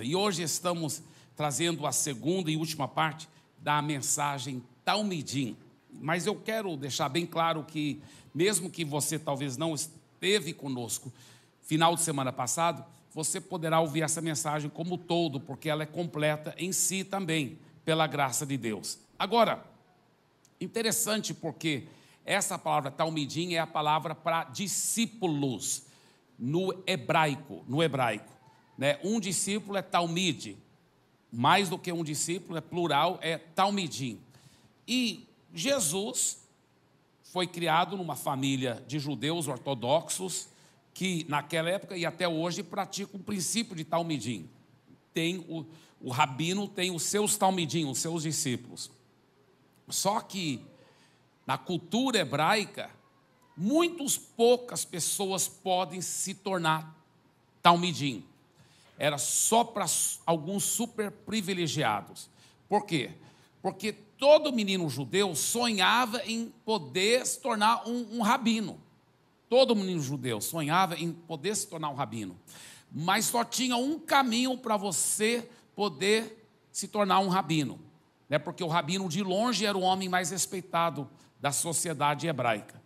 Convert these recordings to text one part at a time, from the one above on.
E hoje estamos trazendo a segunda e última parte da mensagem Talmidim. Mas eu quero deixar bem claro que, mesmo que você talvez não esteve conosco final de semana passado, você poderá ouvir essa mensagem como todo, porque ela é completa em si também, pela graça de Deus. Agora, interessante porque essa palavra Talmidim é a palavra para discípulos no hebraico, né? Um discípulo é Talmide, mais do que um discípulo, é plural, é Talmidim. E Jesus foi criado numa família de judeus ortodoxos que naquela época e até hoje praticam o princípio de Talmidim. Tem o rabino tem os seus Talmidim, os seus discípulos. Só que na cultura hebraica, poucas pessoas podem se tornar Talmidim. Era só para alguns super privilegiados. Por quê? Porque todo menino judeu sonhava em poder se tornar um rabino. Todo menino judeu sonhava em poder se tornar um rabino. Mas só tinha um caminho para você poder se tornar um rabino. Né? Porque o rabino, de longe, era o homem mais respeitado da sociedade hebraica.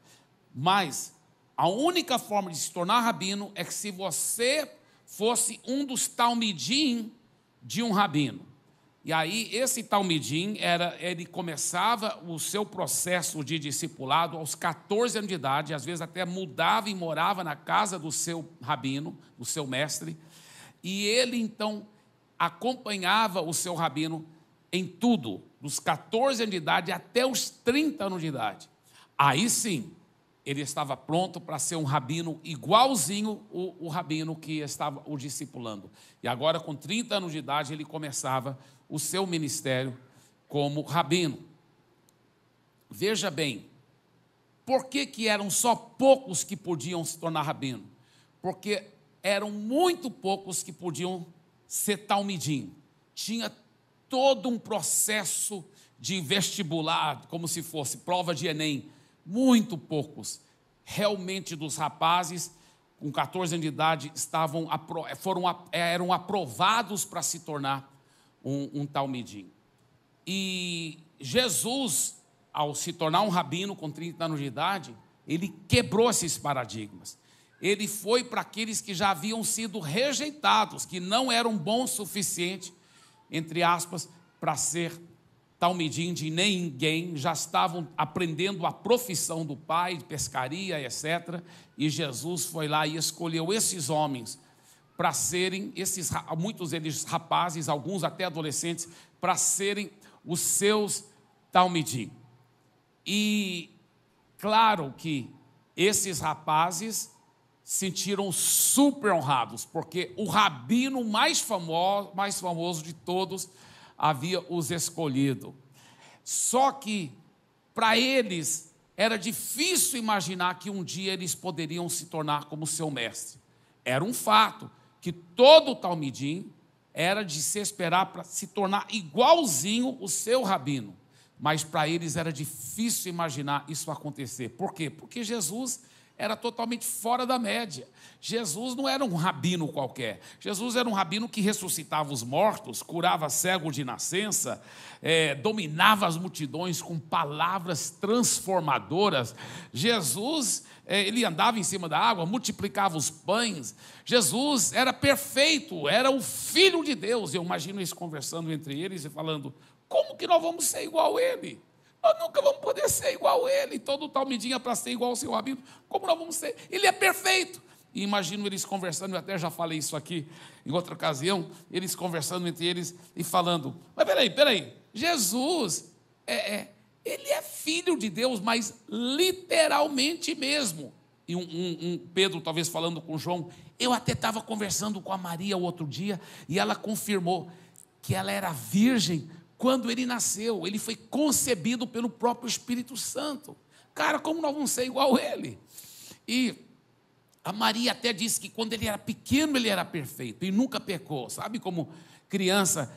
Mas a única forma de se tornar rabino é que se você fosse um dos talmidim de um rabino. E aí esse talmidim, ele começava o seu processo de discipulado aos 14 anos de idade, às vezes até mudava e morava na casa do seu rabino, do seu mestre, e ele então acompanhava o seu rabino em tudo, dos 14 anos de idade até os 30 anos de idade. Aí sim, ele estava pronto para ser um rabino igualzinho o rabino que estava o discipulando. E agora, com 30 anos de idade, ele começava o seu ministério como rabino. Veja bem, por que eram só poucos que podiam se tornar rabino? Porque eram muito poucos que podiam ser talmidim. Tinha todo um processo de vestibular, como se fosse prova de Enem. Muito poucos, realmente, dos rapazes com 14 anos de idade eram aprovados para se tornar um talmidim. E Jesus, ao se tornar um rabino com 30 anos de idade, ele quebrou esses paradigmas. Ele foi para aqueles que já haviam sido rejeitados, que não eram bons o suficiente, entre aspas, para ser talmidim de ninguém, já estavam aprendendo a profissão do pai, de pescaria, etc. E Jesus foi lá e escolheu esses homens para serem, muitos deles rapazes, alguns até adolescentes, para serem os seus talmidim. E claro que esses rapazes se sentiram super honrados, porque o rabino mais famoso de todos havia os escolhido. Só que, para eles, era difícil imaginar que um dia eles poderiam se tornar como seu mestre. Era um fato que todo talmidim era de se esperar para se tornar igualzinho o seu rabino. Mas para eles era difícil imaginar isso acontecer. Por quê? Porque Jesus era totalmente fora da média. Jesus não era um rabino qualquer. Jesus era um rabino que ressuscitava os mortos, curava cego de nascença, dominava as multidões com palavras transformadoras. Jesus, ele andava em cima da água, multiplicava os pães. Jesus era perfeito, era o Filho de Deus. Eu imagino eles conversando entre eles e falando: como que nós vamos ser igual a ele? Nós nunca vamos poder ser igual a ele. Todo talmidim é para ser igual ao seu rabino. Como nós vamos ser? Ele é perfeito. E imagino eles conversando, eu até já falei isso aqui em outra ocasião, eles conversando entre eles e falando: mas peraí, Jesus, ele é filho de Deus, mas literalmente mesmo. E Pedro talvez falando com João, eu até estava conversando com a Maria o outro dia, e ela confirmou que ela era virgem quando ele nasceu. Ele foi concebido pelo próprio Espírito Santo. Cara, como nós vamos ser igual a ele? E a Maria até disse que quando ele era pequeno, ele era perfeito e nunca pecou. Sabe como criança,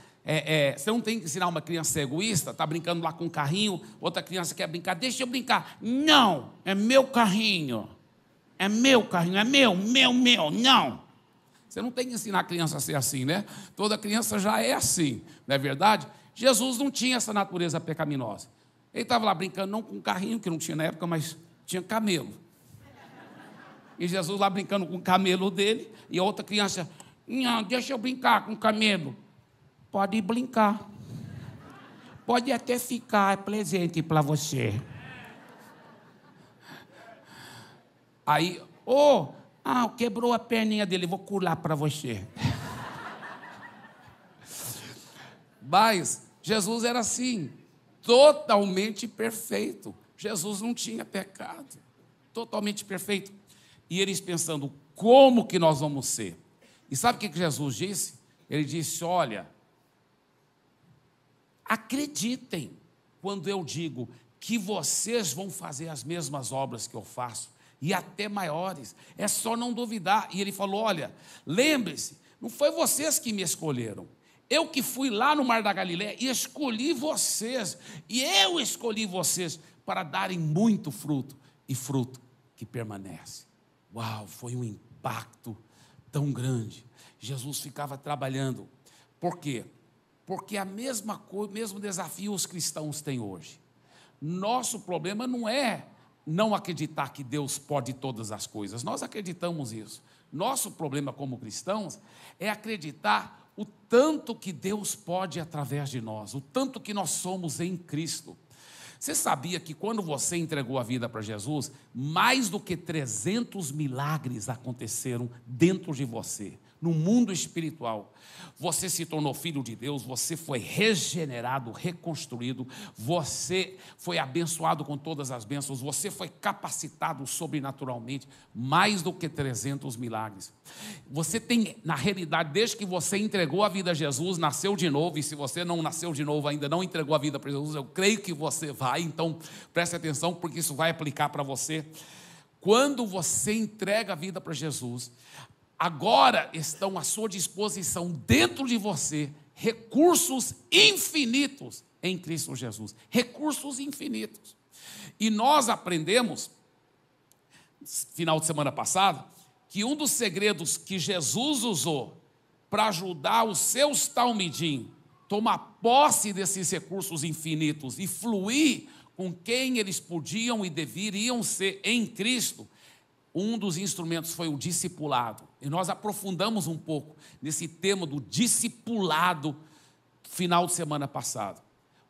você não tem que ensinar uma criança egoísta, está brincando lá com um carrinho, outra criança quer brincar, deixa eu brincar. Não, é meu carrinho. É meu carrinho, é meu, não. Você não tem que ensinar a criança a ser assim, né? Toda criança já é assim, não é verdade? Jesus não tinha essa natureza pecaminosa. Ele estava lá brincando, não com um carrinho, que não tinha na época, mas tinha camelo. E Jesus lá brincando com o camelo dele, e a outra criança, deixa eu brincar com o camelo. Pode brincar. Pode até ficar presente para você. Aí, quebrou a perninha dele, vou curar para você. Mas Jesus era assim, totalmente perfeito. Jesus não tinha pecado, totalmente perfeito. E eles pensando, como que nós vamos ser? E sabe o que Jesus disse? Ele disse, olha, acreditem quando eu digo que vocês vão fazer as mesmas obras que eu faço, e até maiores, é só não duvidar. E ele falou, olha, lembre-se, não foi vocês que me escolheram, eu que fui lá no Mar da Galileia e escolhi vocês, e eu escolhi vocês para darem muito fruto, e fruto que permanece. Uau, foi um impacto tão grande. Jesus ficava trabalhando. Por quê? Porque a mesma coisa, o mesmo desafio os cristãos têm hoje. Nosso problema não é não acreditar que Deus pode todas as coisas. Nós acreditamos isso. Nosso problema como cristãos é acreditar o tanto que Deus pode através de nós, o tanto que nós somos em Cristo. Você sabia que quando você entregou a vida para Jesus, mais do que 300 milagres aconteceram dentro de você, no mundo espiritual? Você se tornou filho de Deus, você foi regenerado, reconstruído, você foi abençoado com todas as bênçãos, você foi capacitado sobrenaturalmente, mais do que 300 milagres. Você tem, na realidade, desde que você entregou a vida a Jesus, nasceu de novo, e se você não nasceu de novo ainda, não entregou a vida para Jesus, eu creio que você vai, então preste atenção, porque isso vai aplicar para você. Quando você entrega a vida para Jesus, agora estão à sua disposição, dentro de você, recursos infinitos em Cristo Jesus. Recursos infinitos. E nós aprendemos, final de semana passada, que um dos segredos que Jesus usou para ajudar os seus talmidim tomar posse desses recursos infinitos e fluir com quem eles podiam e deveriam ser em Cristo, um dos instrumentos foi o discipulado. E nós aprofundamos um pouco nesse tema do discipulado final de semana passado.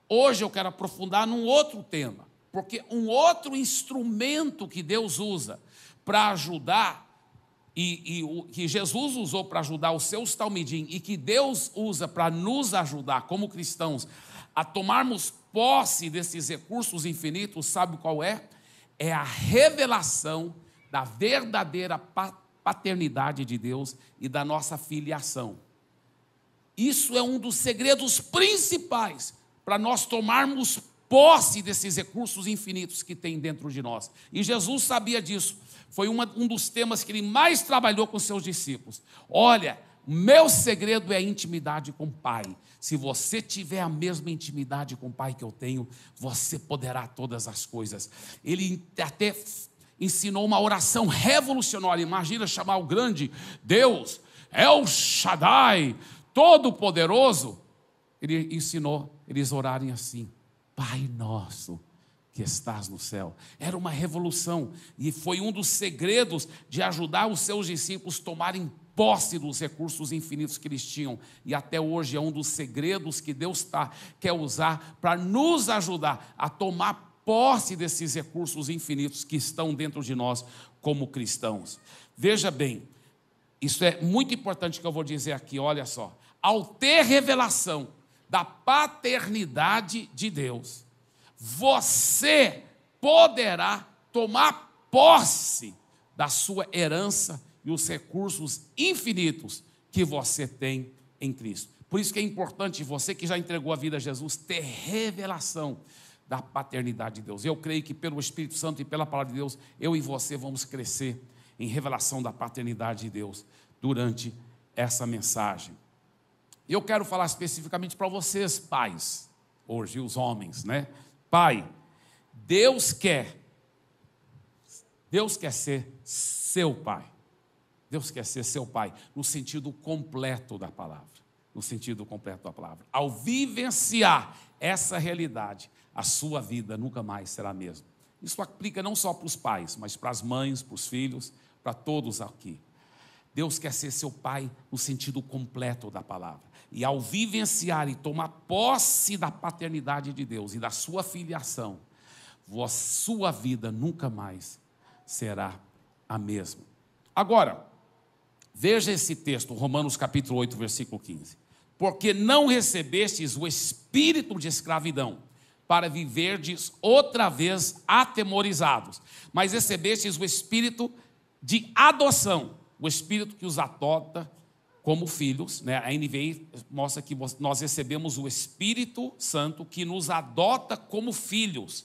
Hoje eu quero aprofundar num outro tema, porque um outro instrumento que Deus usa para ajudar, que Jesus usou para ajudar os seus talmidim, e que Deus usa para nos ajudar como cristãos a tomarmos posse desses recursos infinitos, sabe qual é? É a revelação da verdadeira paternidade de Deus e da nossa filiação. Isso é um dos segredos principais para nós tomarmos posse desses recursos infinitos que tem dentro de nós. E Jesus sabia disso. Foi um dos temas que ele mais trabalhou com seus discípulos. Olha, meu segredo é a intimidade com o Pai. Se você tiver a mesma intimidade com o Pai que eu tenho, você poderá todas as coisas. Ele até ensinou uma oração revolucionária. Imagina chamar o grande Deus, El Shaddai, Todo-Poderoso. Ele ensinou eles orarem assim: Pai nosso que estás no céu. Era uma revolução, e foi um dos segredos de ajudar os seus discípulos a tomarem posse dos recursos infinitos que eles tinham. E até hoje é um dos segredos que Deus quer usar para nos ajudar a tomar posse desses recursos infinitos que estão dentro de nós como cristãos. Veja bem, isso é muito importante que eu vou dizer aqui, olha só. Ao ter revelação da paternidade de Deus, você poderá tomar posse da sua herança e os recursos infinitos que você tem em Cristo. Por isso que é importante você que já entregou a vida a Jesus ter revelação da paternidade de Deus. Eu creio que pelo Espírito Santo e pela palavra de Deus, eu e você vamos crescer em revelação da paternidade de Deus durante essa mensagem. Eu quero falar especificamente para vocês, pais, hoje os homens, né? Pai, Deus quer ser seu pai. Deus quer ser seu pai, no sentido completo da palavra. No sentido completo da palavra. Ao vivenciar essa realidade, a sua vida nunca mais será a mesma. Isso aplica não só para os pais, mas para as mães, para os filhos, para todos aqui. Deus quer ser seu pai no sentido completo da palavra. E ao vivenciar e tomar posse da paternidade de Deus e da sua filiação, a sua vida nunca mais será a mesma. Agora, veja esse texto, Romanos capítulo 8, versículo 15. Porque não recebestes o espírito de escravidão, para viverdes outra vez atemorizados, mas recebestes o espírito de adoção, o espírito que os adota como filhos, né? A NVI mostra que nós recebemos o Espírito Santo que nos adota como filhos,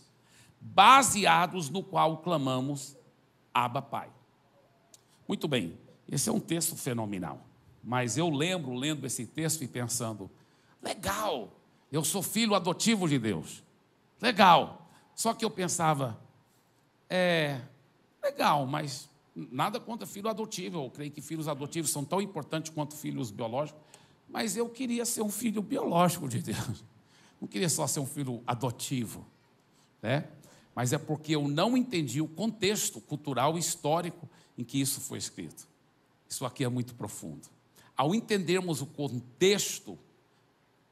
baseados no qual clamamos, Abba, Pai. Muito bem, esse é um texto fenomenal, mas eu lembro, lendo esse texto e pensando, legal, eu sou filho adotivo de Deus, legal, só que eu pensava, legal, mas nada contra filho adotivo, eu creio que filhos adotivos são tão importantes quanto filhos biológicos, mas eu queria ser um filho biológico de Deus, não queria só ser um filho adotivo, né? Mas é porque eu não entendi o contexto cultural e histórico em que isso foi escrito. Isso aqui é muito profundo. Ao entendermos o contexto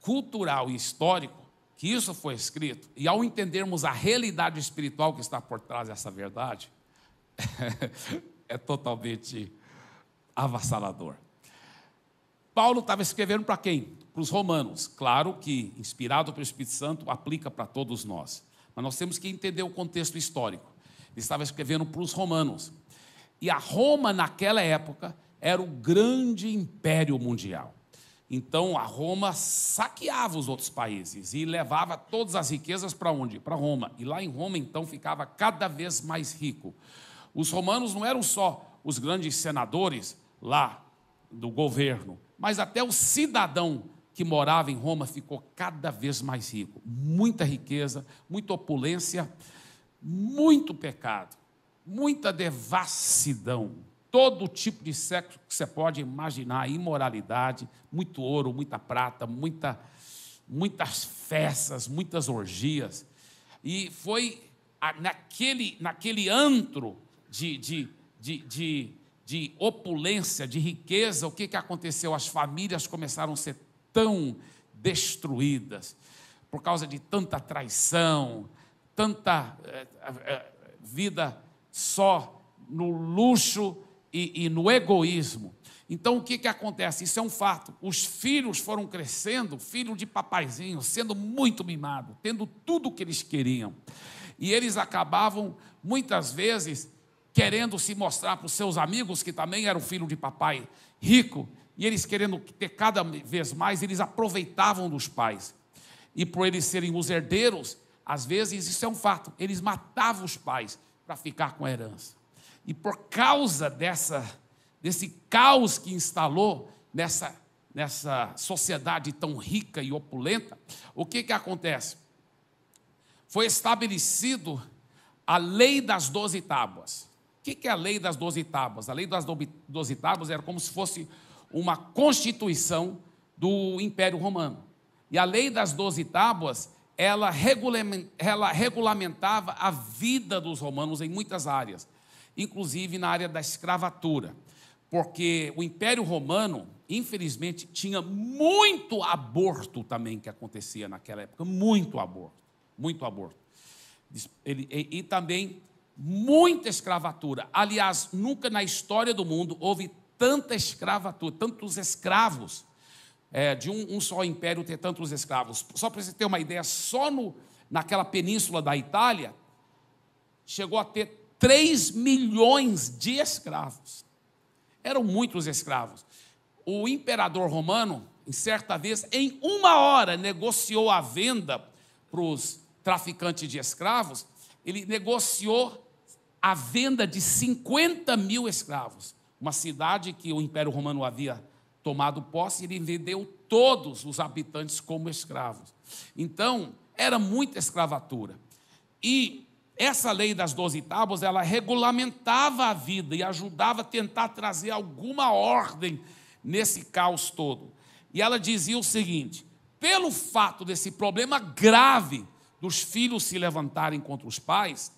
cultural e histórico que isso foi escrito, e ao entendermos a realidade espiritual que está por trás dessa verdade, é totalmente avassalador. Paulo estava escrevendo para quem? Para os romanos. Claro que, inspirado pelo Espírito Santo, aplica para todos nós. Mas nós temos que entender o contexto histórico. Ele estava escrevendo para os romanos. E a Roma, naquela época, era o grande império mundial. Então, a Roma saqueava os outros países e levava todas as riquezas para onde? Para Roma. E lá em Roma, então, ficava cada vez mais rico. Os romanos não eram só os grandes senadores lá do governo, mas até o cidadão que morava em Roma ficou cada vez mais rico. Muita riqueza, muita opulência, muito pecado, muita devassidão, todo tipo de sexo que você pode imaginar, imoralidade, muito ouro, muita prata, muitas festas, muitas orgias. E foi naquele antro de opulência, de riqueza, o que aconteceu? As famílias começaram a ser tão destruídas por causa de tanta traição, tanta vida só no luxo e no egoísmo. Então, o que acontece? Isso é um fato. Os filhos foram crescendo, filho de papaizinho, sendo muito mimado, tendo tudo o que eles queriam. E eles acabavam, muitas vezes, querendo se mostrar para os seus amigos, que também eram filho de papai rico, e eles querendo ter cada vez mais, eles aproveitavam dos pais. E por eles serem os herdeiros, às vezes, isso é um fato, eles matavam os pais para ficar com a herança. E por causa desse caos que instalou nessa sociedade tão rica e opulenta, o que acontece? Foi estabelecido a lei das 12 tábuas. O que é a lei das 12 tábuas? A lei das 12 tábuas era como se fosse uma constituição do Império Romano. E a lei das 12 tábuas, ela regulamentava a vida dos romanos em muitas áreas, inclusive na área da escravatura, porque o Império Romano, infelizmente, tinha muito aborto também que acontecia naquela época, muito aborto. E também muita escravatura. Aliás, nunca na história do mundo houve tanta escravatura, tantos escravos, de um só império ter tantos escravos. Só para você ter uma ideia, só naquela península da Itália, chegou a ter 3 milhões de escravos. Eram muitos escravos. O imperador romano, em certa vez, em 1 hora, negociou a venda para os traficantes de escravos. Ele negociou a venda de 50 mil escravos. Uma cidade que o Império Romano havia tomado posse, ele vendeu todos os habitantes como escravos. Então, era muita escravatura. E essa lei das 12 tábuas, ela regulamentava a vida e ajudava a tentar trazer alguma ordem nesse caos todo. E ela dizia o seguinte: pelo fato desse problema grave dos filhos se levantarem contra os pais,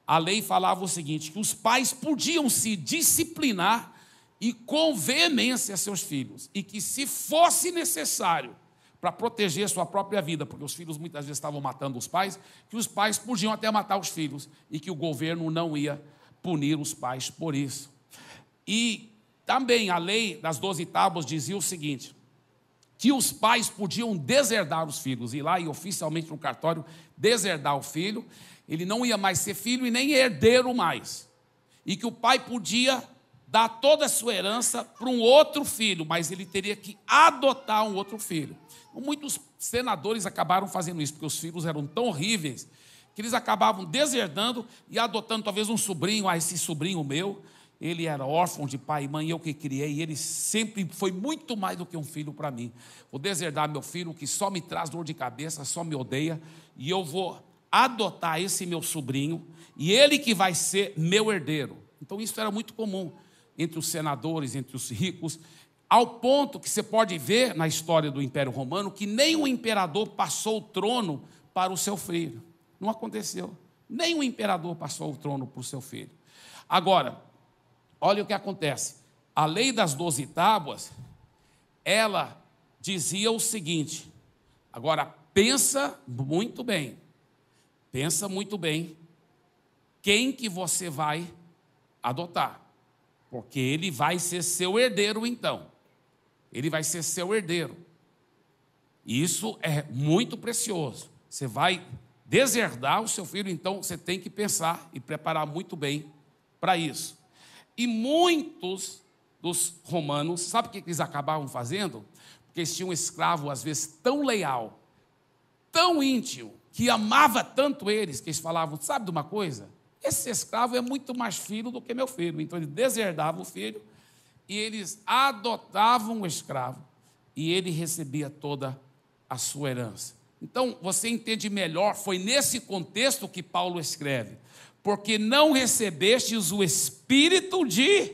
a lei falava o seguinte, que os pais podiam se disciplinar e com veemência a seus filhos, e que se fosse necessário para proteger sua própria vida, porque os filhos muitas vezes estavam matando os pais, que os pais podiam até matar os filhos, e que o governo não ia punir os pais por isso. E também a lei das 12 tábuas dizia o seguinte, que os pais podiam deserdar os filhos, ir lá e oficialmente no cartório deserdar o filho, ele não ia mais ser filho e nem herdeiro mais, e que o pai podia dar toda a sua herança para um outro filho, mas ele teria que adotar um outro filho. Muitos senadores acabaram fazendo isso, porque os filhos eram tão horríveis, que eles acabavam deserdando e adotando talvez um sobrinho. Esse sobrinho meu, ele era órfão de pai e mãe, eu que criei, e ele sempre foi muito mais do que um filho para mim. Vou deserdar meu filho, que só me traz dor de cabeça, só me odeia, e eu vou adotar esse meu sobrinho, e ele que vai ser meu herdeiro. Então isso era muito comum entre os senadores, entre os ricos, ao ponto que você pode ver na história do Império Romano que nem o imperador passou o trono para o seu filho. Não aconteceu. Nem o imperador passou o trono para o seu filho. Agora, olha o que acontece. A lei das 12 tábuas, ela dizia o seguinte, agora pensa muito bem, quem que você vai adotar, porque ele vai ser seu herdeiro então, ele vai ser seu herdeiro, isso é muito precioso, você vai deserdar o seu filho, então você tem que pensar e preparar muito bem para isso. E muitos dos romanos, sabe o que eles acabavam fazendo? Porque eles tinham um escravo, às vezes, tão leal, tão íntimo, que amava tanto eles, que eles falavam, sabe de uma coisa? Esse escravo é muito mais filho do que meu filho. Então, eles deserdavam o filho e eles adotavam o escravo e ele recebia toda a sua herança. Então, você entende melhor, foi nesse contexto que Paulo escreve, porque não recebestes o espírito de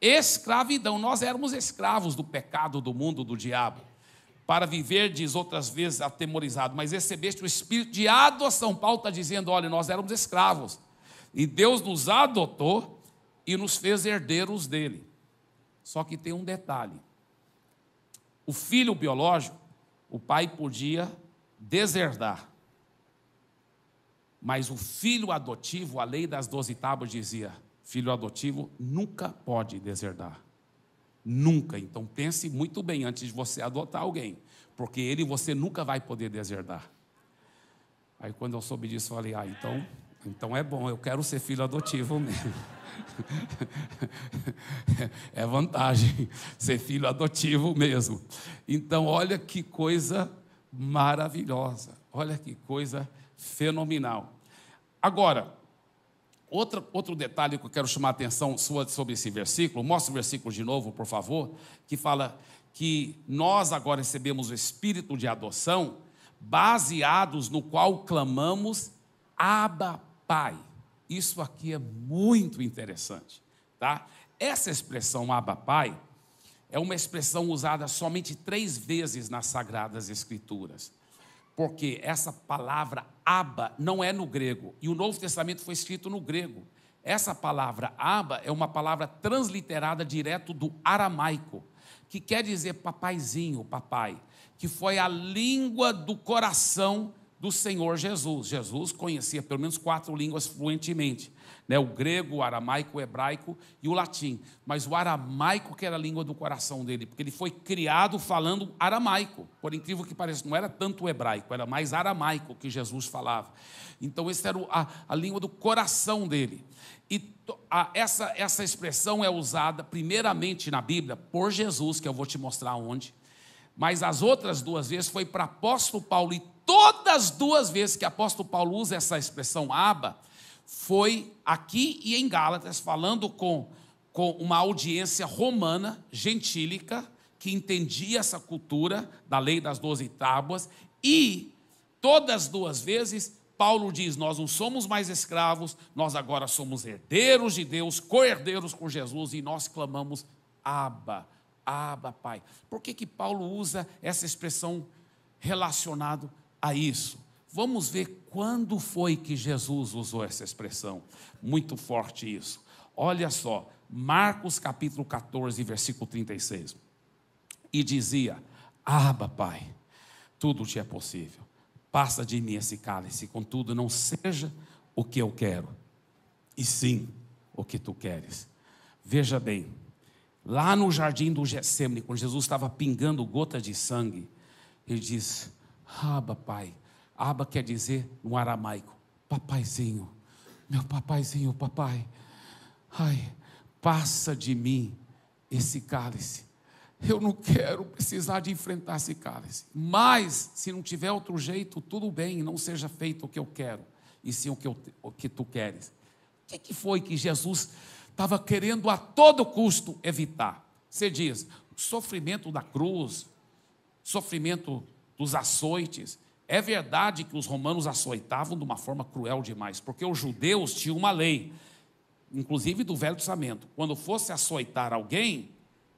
escravidão. Nós éramos escravos do pecado, do mundo, do diabo, para viver, diz outras vezes, atemorizado, mas recebeste o espírito de adoção. Paulo está dizendo, olha, nós éramos escravos, e Deus nos adotou e nos fez herdeiros dele. Só que tem um detalhe, o filho biológico, o pai podia deserdar, mas o filho adotivo, a lei das 12 tábuas dizia, filho adotivo nunca pode deserdar. Nunca. Então pense muito bem antes de você adotar alguém, porque ele você nunca vai poder deserdar. Aí quando eu soube disso, eu falei, então é bom, eu quero ser filho adotivo mesmo. É vantagem ser filho adotivo mesmo. Então olha que coisa maravilhosa, olha que coisa fenomenal. Agora, outro detalhe que eu quero chamar a atenção sua sobre esse versículo, mostra o versículo de novo, por favor, que fala que nós agora recebemos o espírito de adoção, baseados no qual clamamos, Abba, Pai. Isso aqui é muito interessante, tá? Essa expressão Abba, Pai, é uma expressão usada somente 3 vezes nas Sagradas Escrituras, porque essa palavra Abba não é no grego, e o Novo Testamento foi escrito no grego. Essa palavra Abba é uma palavra transliterada direto do aramaico, que quer dizer papaizinho, papai, que foi a língua do coração do Senhor Jesus. Jesus conhecia pelo menos 4 línguas fluentemente, né? O grego, o aramaico, o hebraico e o latim. Mas o aramaico que era a língua do coração dele, porque ele foi criado falando aramaico. Por incrível que pareça, não era tanto o hebraico, era mais aramaico que Jesus falava. Então, essa era a língua do coração dele. E essa expressão é usada primeiramente na Bíblia por Jesus, que eu vou te mostrar onde. Mas as outras 2 vezes foi para apóstolo Paulo, e todas as 2 vezes que apóstolo Paulo usa essa expressão Abba, foi aqui e em Gálatas, falando com uma audiência romana, gentílica, que entendia essa cultura da lei das 12 tábuas, e todas as 2 vezes Paulo diz, nós não somos mais escravos, nós agora somos herdeiros de Deus, co-herdeiros com Jesus, e nós clamamos, Abba, Abba, Pai. Por que Paulo usa essa expressão relacionada a isso? Vamos ver quando foi que Jesus usou essa expressão. Muito forte isso. Olha só, Marcos capítulo 14, versículo 36. E dizia, Abba, Pai, tudo te é possível. Passa de mim esse cálice, contudo não seja o que eu quero, e sim o que tu queres. Veja bem, lá no jardim do Getsêmani, quando Jesus estava pingando gota de sangue, ele diz, Abba, Pai. Abba quer dizer, no aramaico, papaizinho, meu papaizinho, papai. Ai, passa de mim esse cálice. Eu não quero precisar de enfrentar esse cálice. Mas, se não tiver outro jeito, tudo bem, não seja feito o que eu quero, e sim o que tu queres. O que foi que Jesus estava querendo a todo custo evitar? Você diz, o sofrimento da cruz, sofrimento dos açoites. É verdade que os romanos açoitavam de uma forma cruel demais, porque os judeus tinham uma lei, inclusive do Velho Testamento, quando fosse açoitar alguém,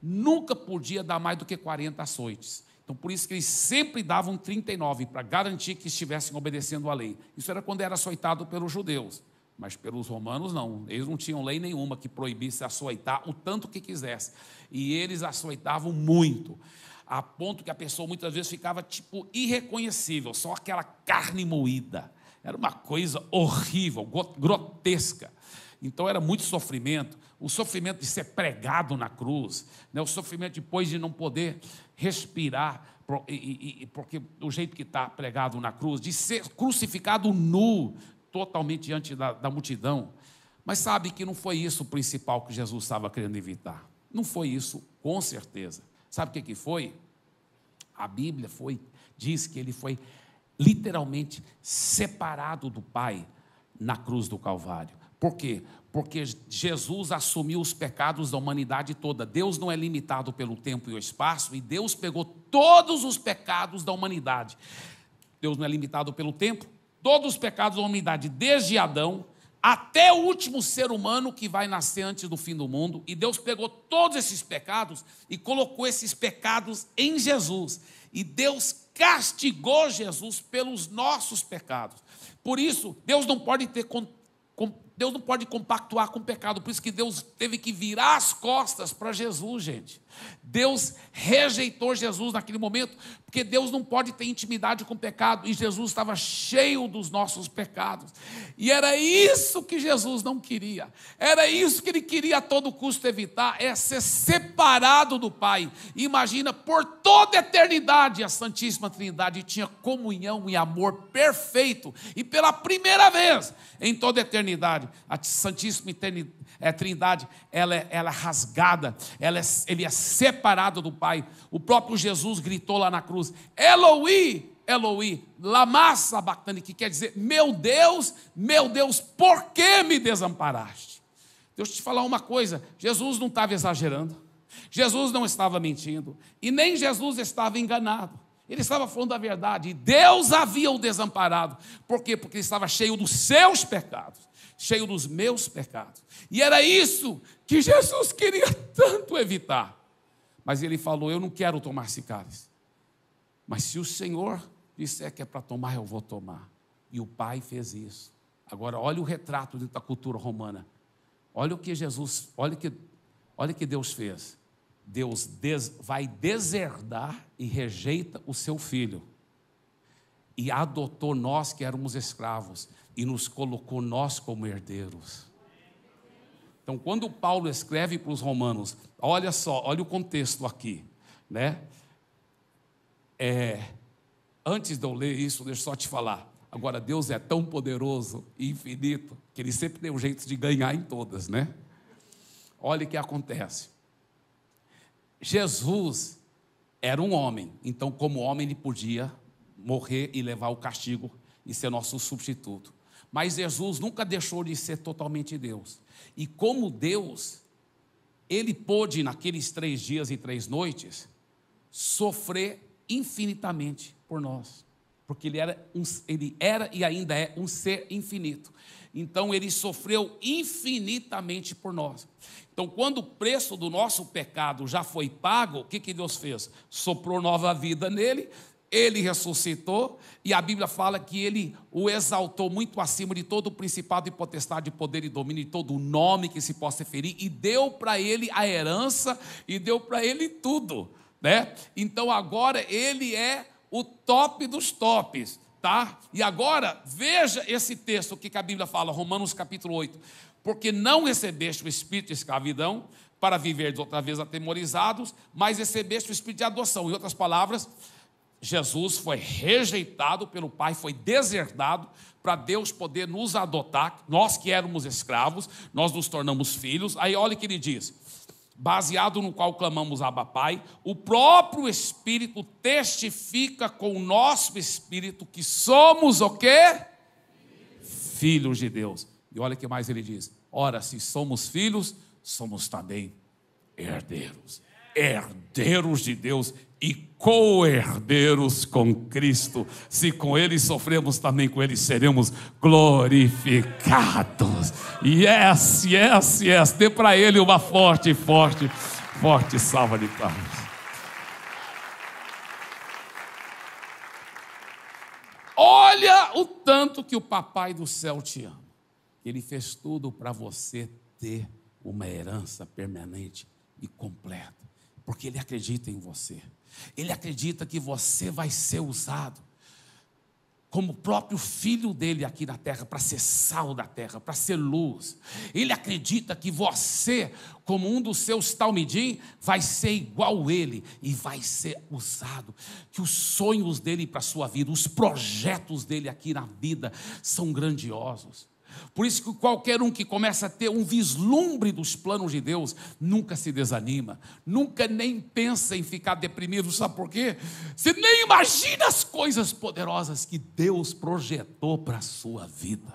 nunca podia dar mais do que 40 açoites. Então, por isso que eles sempre davam 39, para garantir que estivessem obedecendo a lei. Isso era quando era açoitado pelos judeus, mas pelos romanos não. Eles não tinham lei nenhuma que proibisse açoitar o tanto que quisesse. E eles açoitavam muito, a ponto que a pessoa muitas vezes ficava tipo irreconhecível, só aquela carne moída. Era uma coisa horrível, grotesca. Então era muito sofrimento, o sofrimento de ser pregado na cruz, né? O sofrimento depois de não poder respirar, porque do jeito que está pregado na cruz, de ser crucificado nu, totalmente diante da multidão. Mas sabe que não foi isso o principal que Jesus estava querendo evitar. Não foi isso, com certeza. Sabe o que foi? A Bíblia diz que ele foi literalmente separado do Pai na cruz do Calvário. Por quê? Porque Jesus assumiu os pecados da humanidade toda. Deus não é limitado pelo tempo e o espaço, e Deus pegou todos os pecados da humanidade. Deus não é limitado pelo tempo, todos os pecados da humanidade, desde Adão até o último ser humano que vai nascer antes do fim do mundo, e Deus pegou todos esses pecados e colocou esses pecados em Jesus, e Deus castigou Jesus pelos nossos pecados. Por isso, Deus não pode compactuar com o pecado, por isso que Deus teve que virar as costas para Jesus, gente. Deus rejeitou Jesus naquele momento, porque Deus não pode ter intimidade com o pecado, e Jesus estava cheio dos nossos pecados, e era isso que Jesus não queria, era isso que ele queria a todo custo evitar, é ser separado do Pai. E imagina, por toda a eternidade, a Santíssima Trindade tinha comunhão e amor perfeito, e pela primeira vez em toda a eternidade, a Santíssima Trindade, ela é rasgada, ele é separado do Pai. O próprio Jesus gritou lá na cruz, Eloi, Eloi, lama sabachthani, que quer dizer, meu Deus, por que me desamparaste? Deixa eu te falar uma coisa, Jesus não estava exagerando, Jesus não estava mentindo, e nem Jesus estava enganado. Ele estava falando a verdade, e Deus havia o desamparado. Por quê? Porque ele estava cheio dos seus pecados, cheio dos meus pecados. E era isso que Jesus queria tanto evitar. Mas ele falou, eu não quero tomar esse cálice. Mas se o Senhor disser que é para tomar, eu vou tomar. E o Pai fez isso. Agora, olha o retrato dentro da cultura romana. Olha o que Jesus, olha o que Deus fez. Deus vai deserdar e rejeita o seu filho. E adotou nós que éramos escravos e nos colocou nós como herdeiros. Então, quando Paulo escreve para os romanos, olha só, olha o contexto aqui, né? Antes de eu ler isso, deixa eu só te falar. Agora, Deus é tão poderoso e infinito que Ele sempre deu um jeito de ganhar em todas, né? Olha o que acontece. Jesus era um homem, então, como homem, Ele podia morrer e levar o castigo e ser nosso substituto. Mas Jesus nunca deixou de ser totalmente Deus. E como Deus, Ele pôde, naqueles 3 dias e 3 noites, sofrer infinitamente por nós, porque ele era e ainda é um ser infinito. Então ele sofreu infinitamente por nós. Então, quando o preço do nosso pecado já foi pago, o que Deus fez? Soprou nova vida nele, ele ressuscitou, e a Bíblia fala que ele o exaltou muito acima de todo o principado e potestade, poder e domínio, de todo o nome que se possa referir, e deu para ele a herança, e deu para ele tudo, né? Então agora ele é o top dos tops, tá? E agora, veja esse texto que a Bíblia fala, Romanos capítulo 8. Porque não recebeste o espírito de escravidão para viverdes outra vez atemorizados, mas recebeste o espírito de adoção. Em outras palavras, Jesus foi rejeitado pelo Pai, foi deserdado para Deus poder nos adotar. Nós que éramos escravos, nós nos tornamos filhos. Aí olha o que ele diz: baseado no qual clamamos Abba Pai, o próprio Espírito testifica com o nosso espírito que somos o quê? Filhos de Deus. E olha o que mais ele diz: ora, se somos filhos, somos também herdeiros. Herdeiros de Deus e co-herdeiros com Cristo. Se com Ele sofremos, também com Ele seremos glorificados. Yes, yes, yes. Dê para Ele uma forte salva de palmas. Olha o tanto que o Papai do céu te ama. Ele fez tudo para você ter uma herança permanente e completa, porque Ele acredita em você. Ele acredita que você vai ser usado como o próprio filho dele aqui na terra, para ser sal da terra, para ser luz. Ele acredita que você, como um dos seus talmidim, vai ser igual ele e vai ser usado. Que os sonhos dele para a sua vida, os projetos dele aqui na vida são grandiosos. Por isso que qualquer um que começa a ter um vislumbre dos planos de Deus nunca se desanima, nunca nem pensa em ficar deprimido. Sabe por quê? Você nem imagina as coisas poderosas que Deus projetou para a sua vida.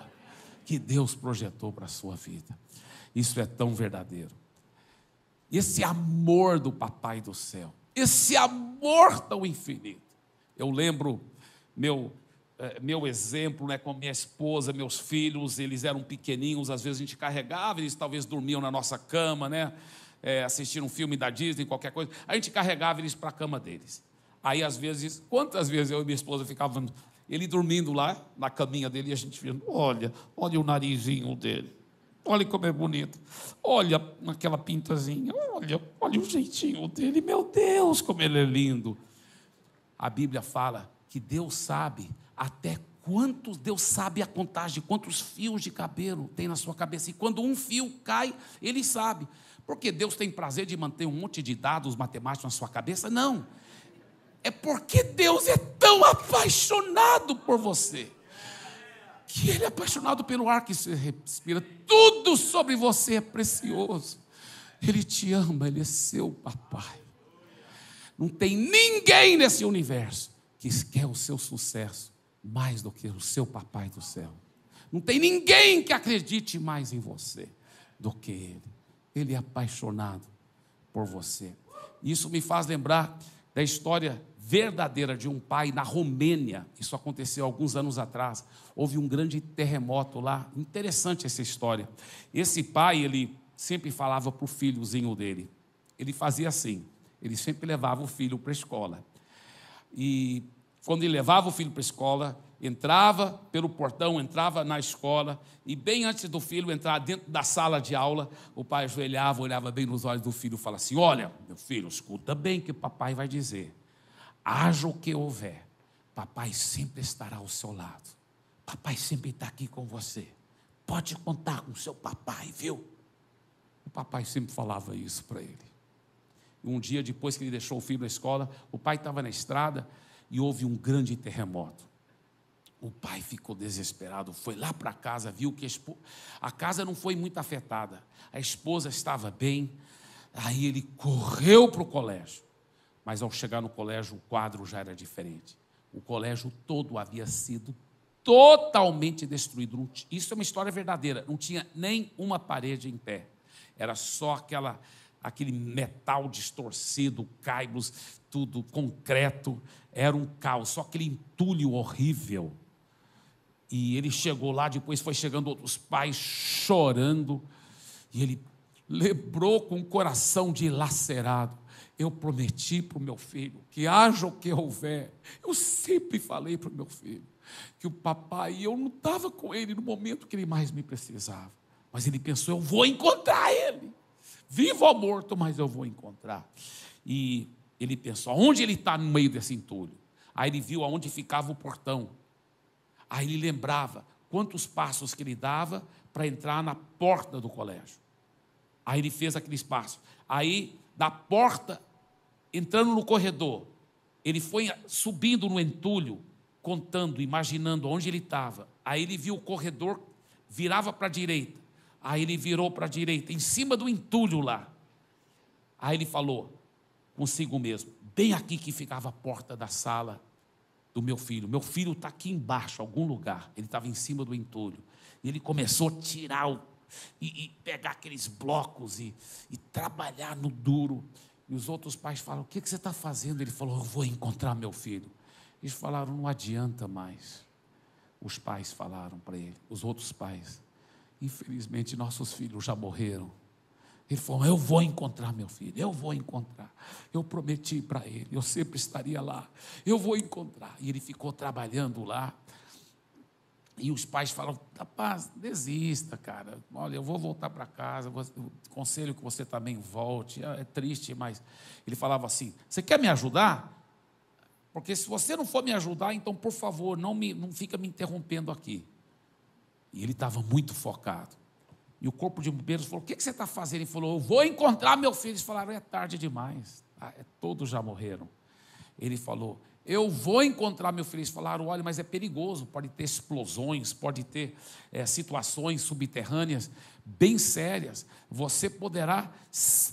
Que Deus projetou para a sua vida. Isso é tão verdadeiro. Esse amor do Papai do céu, esse amor tão infinito. Eu lembro meu exemplo, né, com minha esposa, meus filhos, eles eram pequeninhos, às vezes a gente carregava, eles talvez dormiam na nossa cama, né, assistiram um filme da Disney, qualquer coisa, a gente carregava eles para a cama deles. Aí às vezes, quantas vezes eu e minha esposa ficávamos, ele dormindo lá, na caminha dele, e a gente vendo, olha o narizinho dele, olha como é bonito, olha aquela pintazinha, olha o jeitinho dele, meu Deus, como ele é lindo. A Bíblia fala que Deus sabe até quantos, Deus sabe a contagem de quantos fios de cabelo tem na sua cabeça, e quando um fio cai, Ele sabe. Porque Deus tem prazer de manter um monte de dados matemáticos na sua cabeça? Não, é porque Deus é tão apaixonado por você, que Ele é apaixonado pelo ar que você respira. Tudo sobre você é precioso. Ele te ama, Ele é seu papai. Não tem ninguém nesse universo que quer o seu sucesso mais do que o seu Papai do céu. Não tem ninguém que acredite mais em você do que Ele. Ele é apaixonado por você. Isso me faz lembrar da história verdadeira de um pai na Romênia. Isso aconteceu alguns anos atrás. Houve um grande terremoto lá. Interessante essa história. Esse pai, ele sempre falava para o filhozinho dele. Ele fazia assim, ele sempre levava o filho para a escola. E quando ele levava o filho para a escola, entrava pelo portão, entrava na escola, e bem antes do filho entrar dentro da sala de aula, o pai ajoelhava, olhava bem nos olhos do filho e falava assim: olha, meu filho, escuta bem o que o papai vai dizer. Haja o que houver, papai sempre estará ao seu lado. Papai sempre está aqui com você. Pode contar com o seu papai, viu? O papai sempre falava isso para ele. Um dia depois que ele deixou o filho na escola, o pai estava na estrada e houve um grande terremoto. O pai ficou desesperado, foi lá para casa, viu que a casa não foi muito afetada, a esposa estava bem. Aí ele correu para o colégio, mas ao chegar no colégio o quadro já era diferente. O colégio todo havia sido totalmente destruído. Isso é uma história verdadeira, não tinha nem uma parede em pé, era só aquele metal distorcido, caibros, tudo concreto, era um caos, só aquele entulho horrível. E ele chegou lá, depois foi chegando outros pais chorando, e ele lembrou com o coração dilacerado: eu prometi para o meu filho que haja o que houver. Eu sempre falei para o meu filho que o papai, eu não estava com ele no momento que ele mais me precisava, mas ele pensou: eu vou encontrar ele, vivo ou morto, mas eu vou encontrar. E ele pensou: onde ele está no meio desse entulho? Aí ele viu aonde ficava o portão. Aí ele lembrava quantos passos que ele dava para entrar na porta do colégio. Aí ele fez aquele espaço. Aí, da porta, entrando no corredor, ele foi subindo no entulho, contando, imaginando onde ele estava. Aí ele viu o corredor, virava para a direita. Aí ele virou para a direita, em cima do entulho lá. Aí ele falou consigo mesmo: bem aqui que ficava a porta da sala do meu filho. Meu filho está aqui embaixo, algum lugar. Ele estava em cima do entulho. E ele começou a tirar e pegar aqueles blocos e trabalhar no duro. E os outros pais falam: o que você está fazendo? Ele falou: eu vou encontrar meu filho. Eles falaram: não adianta mais. Os pais falaram para ele, os outros pais: infelizmente nossos filhos já morreram. Ele falou: eu vou encontrar meu filho, eu vou encontrar. Eu prometi para ele, eu sempre estaria lá, eu vou encontrar. E ele ficou trabalhando lá. E os pais falam: rapaz, desista, cara. Olha, eu vou voltar para casa, eu aconselho que você também volte. É triste, mas... Ele falava assim: você quer me ajudar? Porque se você não for me ajudar, então, por favor, não fica me interrompendo aqui. E ele estava muito focado. E o corpo de bombeiros falou: o que você está fazendo? Ele falou: eu vou encontrar meu filho. Eles falaram: é tarde demais, todos já morreram. Ele falou: eu vou encontrar meu filho. Eles falaram: olha, mas é perigoso, pode ter explosões, pode ter situações subterrâneas bem sérias. Você poderá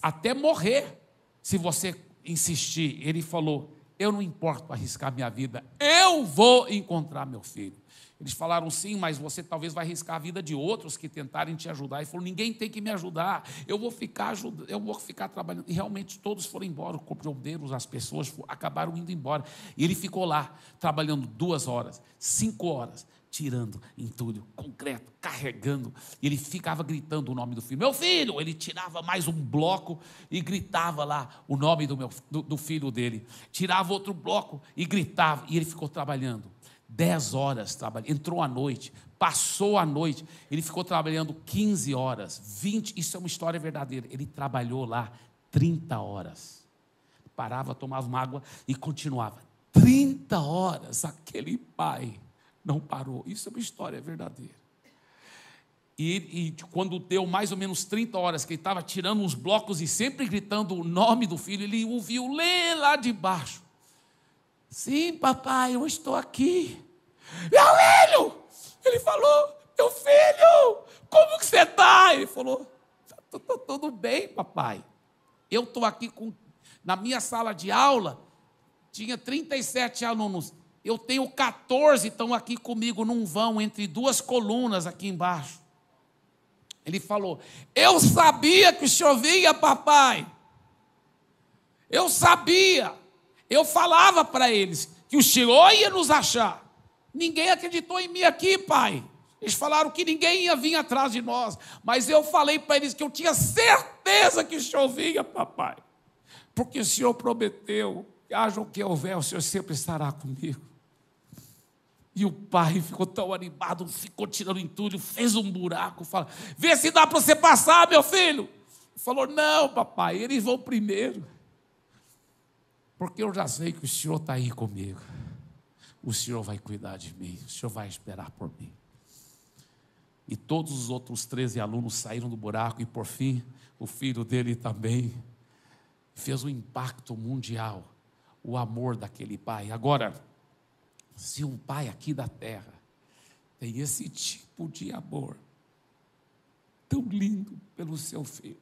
até morrer se você insistir. Ele falou: eu não importo arriscar minha vida, eu vou encontrar meu filho. Eles falaram: sim, mas você talvez vai arriscar a vida de outros que tentarem te ajudar. Ele falou: ninguém tem que me ajudar, eu vou ficar trabalhando. E realmente todos foram embora, o corpo de bombeiros, as pessoas acabaram indo embora. E ele ficou lá, trabalhando 2 horas, 5 horas, tirando entulho, concreto, carregando. E ele ficava gritando o nome do filho: meu filho! Ele tirava mais um bloco e gritava lá o nome do filho dele. Tirava outro bloco e gritava. E ele ficou trabalhando 10 horas, entrou à noite, passou a noite, ele ficou trabalhando 15 horas, 20, isso é uma história verdadeira. Ele trabalhou lá 30 horas, parava, tomava uma água e continuava 30 horas, aquele pai não parou. Isso é uma história verdadeira. E quando deu mais ou menos 30 horas, que ele estava tirando uns blocos e sempre gritando o nome do filho, ele ouviu lá de baixo: sim, papai, eu estou aqui. Meu filho! Ele falou: meu filho, como que você está? Ele falou: estou tudo bem, papai. Eu estou aqui na minha sala de aula, tinha 37 alunos. Eu tenho 14, estão aqui comigo num vão, entre 2 colunas aqui embaixo. Ele falou: eu sabia que o senhor vinha, papai. Eu sabia. Eu falava para eles que o senhor ia nos achar. Ninguém acreditou em mim aqui, pai. Eles falaram que ninguém ia vir atrás de nós. Mas eu falei para eles que eu tinha certeza que o senhor vinha, papai. Porque o senhor prometeu que haja o que houver, o senhor sempre estará comigo. E o pai ficou tão animado, ficou tirando entulho, fez um buraco, falou: vê se dá para você passar, meu filho. Ele falou: não, papai, eles vão primeiro. Porque eu já sei que o senhor está aí comigo. O senhor vai cuidar de mim, o senhor vai esperar por mim. E todos os outros 13 alunos saíram do buraco e, por fim, o filho dele também fez um impacto mundial. O amor daquele pai. Agora, se um pai aqui da terra tem esse tipo de amor tão lindo pelo seu filho,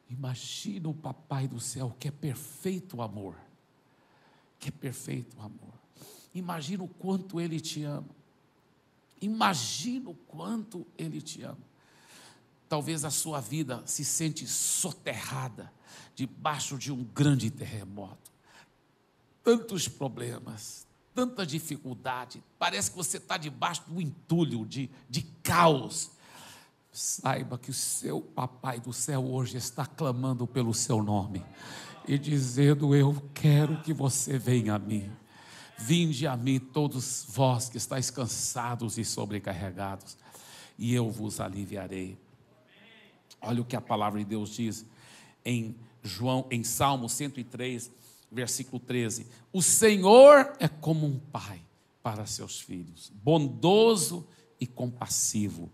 imagina o papai do céu, que é perfeito amor. Que é perfeito amor. Imagina o quanto ele te ama. Imagina o quanto ele te ama. talvez a sua vida se sente soterrada debaixo de um grande terremoto. Tantos problemas, tanta dificuldade, parece que você está debaixo de um entulho de caos. Saiba que o seu Papai do céu hoje está clamando pelo seu nome e dizendo: eu quero que você venha a mim. Vinde a mim todos vós que estáis cansados e sobrecarregados, e eu vos aliviarei. Olha o que a palavra de Deus diz em Salmo 103, versículo 13: o Senhor é como um pai para seus filhos, bondoso e compassivo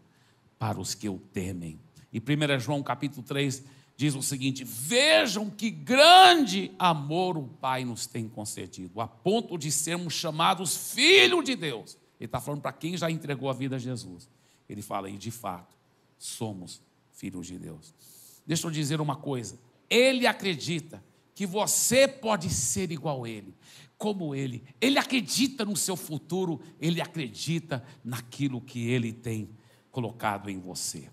para os que o temem. E 1 João capítulo 3 diz o seguinte: vejam que grande amor o Pai nos tem concedido, a ponto de sermos chamados filhos de Deus. Ele está falando para quem já entregou a vida a Jesus. Ele fala: e de fato, somos filhos de Deus. Deixa eu dizer uma coisa: Ele acredita que você pode ser igual a Ele, como Ele. Ele acredita no seu futuro, Ele acredita naquilo que Ele tem colocado em você.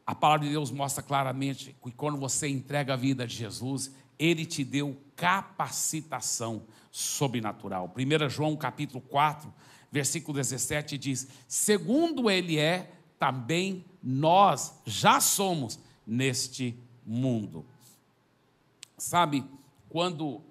A palavra de Deus mostra claramente que quando você entrega a vida de Jesus, Ele te deu capacitação sobrenatural. 1 João capítulo 4, versículo 17 diz: segundo Ele é, também nós já somos neste mundo. Sabe, quando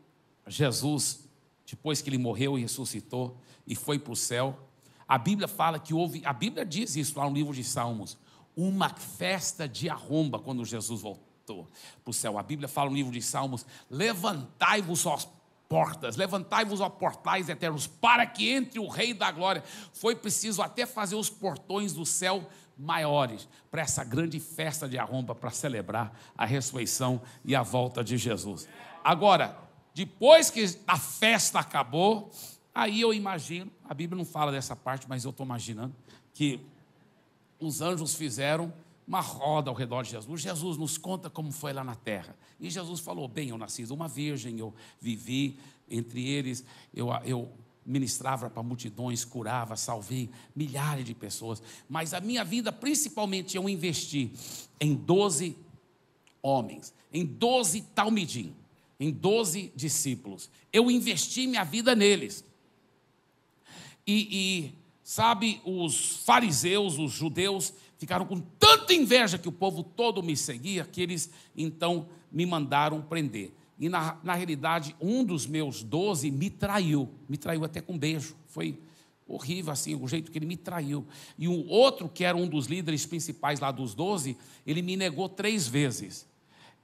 Jesus, depois que Ele morreu e ressuscitou e foi para o céu, a Bíblia fala que a Bíblia diz isso lá no livro de Salmos, uma festa de arromba quando Jesus voltou para o céu. A Bíblia fala no livro de Salmos: levantai-vos às portas, levantai-vos ó portais eternos, para que entre o Rei da Glória. Foi preciso até fazer os portões do céu maiores para essa grande festa de arromba, para celebrar a ressurreição e a volta de Jesus. Agora, depois que a festa acabou, aí eu imagino, a Bíblia não fala dessa parte, mas eu estou imaginando que os anjos fizeram uma roda ao redor de Jesus. Jesus, nos conta como foi lá na terra. E Jesus falou: bem, eu nasci de uma virgem, eu vivi entre eles, eu ministrava para multidões, curava, salvei milhares de pessoas. Mas a minha vida, principalmente, eu investi em 12 homens, em 12 talmidim, em 12 discípulos. Eu investi minha vida neles. Sabe, os fariseus, os judeus, ficaram com tanta inveja que o povo todo me seguia, que eles então me mandaram prender. E na realidade, um dos meus 12 me traiu até com beijo. Foi horrível assim, o jeito que ele me traiu. E o outro, que era um dos líderes principais lá dos 12, ele me negou 3 vezes.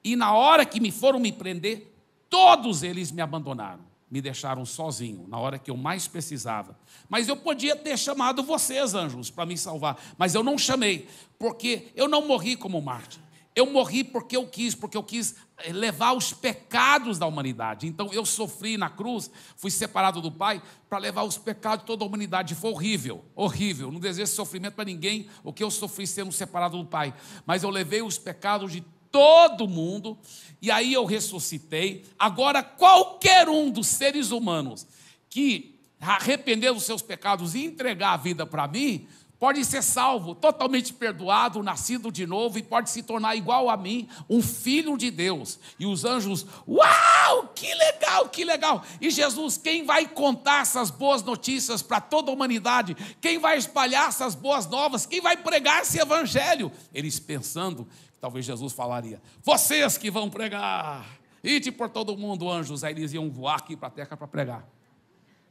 E na hora que me foram me prender, todos eles me abandonaram. Me deixaram sozinho, na hora que eu mais precisava. Mas eu podia ter chamado vocês, anjos, para me salvar. Mas eu não chamei, porque eu não morri como mártir. Eu morri porque eu quis levar os pecados da humanidade. Então eu sofri na cruz, fui separado do Pai, para levar os pecados de toda a humanidade. Foi horrível, horrível. Não desejo sofrimento para ninguém, o que eu sofri sendo separado do Pai. Mas eu levei os pecados de todo mundo, e aí eu ressuscitei. Agora qualquer um dos seres humanos que arrepender dos seus pecados e entregar a vida para mim, pode ser salvo, totalmente perdoado, nascido de novo, e pode se tornar igual a mim, um filho de Deus. E os anjos: uau, que legal, que legal. E Jesus: quem vai contar essas boas notícias para toda a humanidade? Quem vai espalhar essas boas novas? Quem vai pregar esse evangelho? Eles pensando, talvez Jesus falaria: vocês que vão pregar, ide por todo mundo, anjos. Aí eles iam voar aqui para a terra para pregar.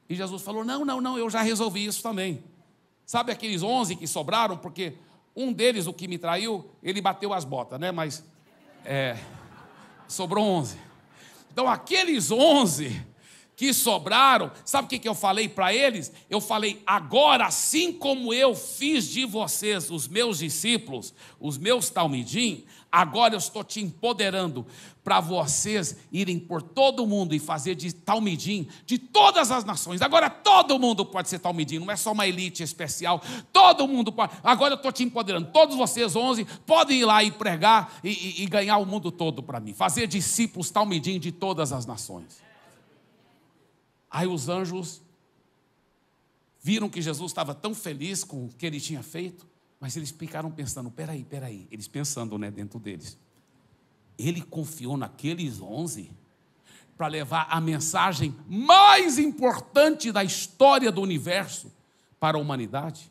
E Jesus falou: não, eu já resolvi isso também. Sabe aqueles 11 que sobraram? Porque um deles, o que me traiu, ele bateu as botas, né? Mas sobrou 11. Então aqueles 11 que sobraram, sabe o que eu falei para eles? Eu falei: agora, assim como eu fiz de vocês, os meus discípulos, os meus talmidim, agora eu estou te empoderando para vocês irem por todo mundo e fazer de talmidim de todas as nações. Agora todo mundo pode ser talmidim, não é só uma elite especial, todo mundo pode. Agora eu estou te empoderando, todos vocês 11 podem ir lá e pregar e ganhar o mundo todo para mim, fazer discípulos talmidim de todas as nações. Aí os anjos viram que Jesus estava tão feliz com o que ele tinha feito, Mas eles ficaram pensando, peraí, eles pensando, né, dentro deles. Ele confiou naqueles 11 para levar a mensagem mais importante da história do universo para a humanidade.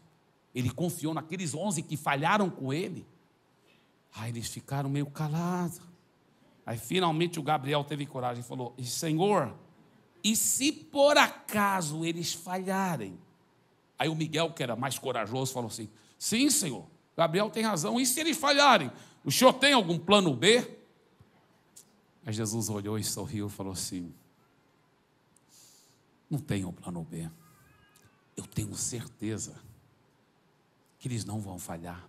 Ele confiou naqueles 11 que falharam com ele. Aí eles ficaram meio calados. Aí finalmente o Gabriel teve coragem e falou, Senhor, e se por acaso eles falharem? Aí o Miguel, que era mais corajoso, falou assim, sim, Senhor, Gabriel tem razão, e se eles falharem? O Senhor tem algum plano B? Aí Jesus olhou e sorriu e falou assim, não tenho plano B, eu tenho certeza que eles não vão falhar,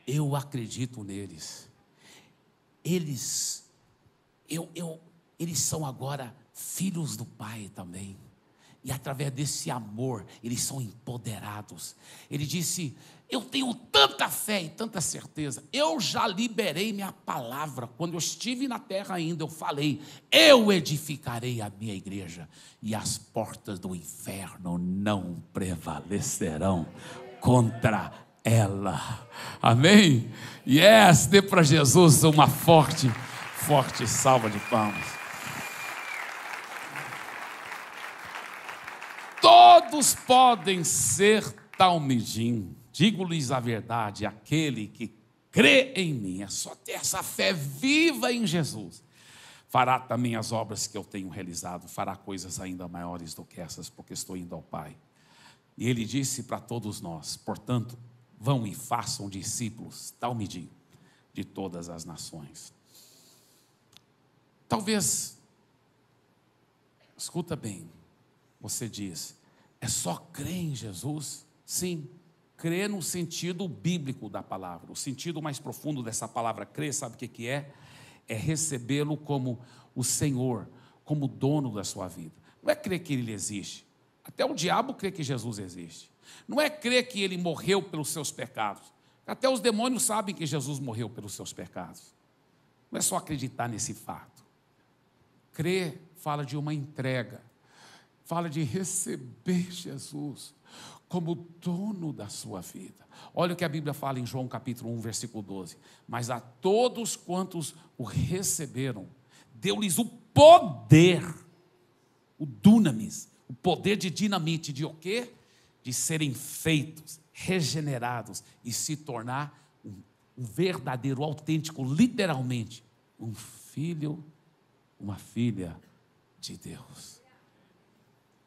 eu acredito neles, eles são agora filhos do Pai também, e através desse amor, eles são empoderados. Ele disse, eu tenho tanta fé e tanta certeza, eu já liberei minha palavra, quando eu estive na terra ainda, eu falei, eu edificarei a minha igreja, e as portas do inferno não prevalecerão contra ela. Amém? Yes, dê para Jesus uma forte salva de palmas. Todos podem ser talmidim. Digo-lhes a verdade, aquele que crê em mim, é só ter essa fé viva em Jesus, fará também as obras que eu tenho realizado, fará coisas ainda maiores do que essas, porque estou indo ao Pai. E ele disse para todos nós, portanto, vão e façam discípulos, talmidim, de todas as nações. Talvez, escuta bem, você diz, é só crer em Jesus? Sim, crer no sentido bíblico da palavra. O sentido mais profundo dessa palavra crer, sabe o que é? É recebê-lo como o Senhor, como dono da sua vida. Não é crer que Ele existe. Até o diabo crê que Jesus existe. Não é crer que Ele morreu pelos seus pecados. Até os demônios sabem que Jesus morreu pelos seus pecados. Não é só acreditar nesse fato. Crer fala de uma entrega. Fala de receber Jesus como dono da sua vida. Olha o que a Bíblia fala em João capítulo 1, versículo 12. Mas a todos quantos o receberam, deu-lhes o poder, o dunamis, o poder de dinamite, de o quê? De serem feitos, regenerados e se tornar um verdadeiro, autêntico, literalmente, um filho, uma filha de Deus.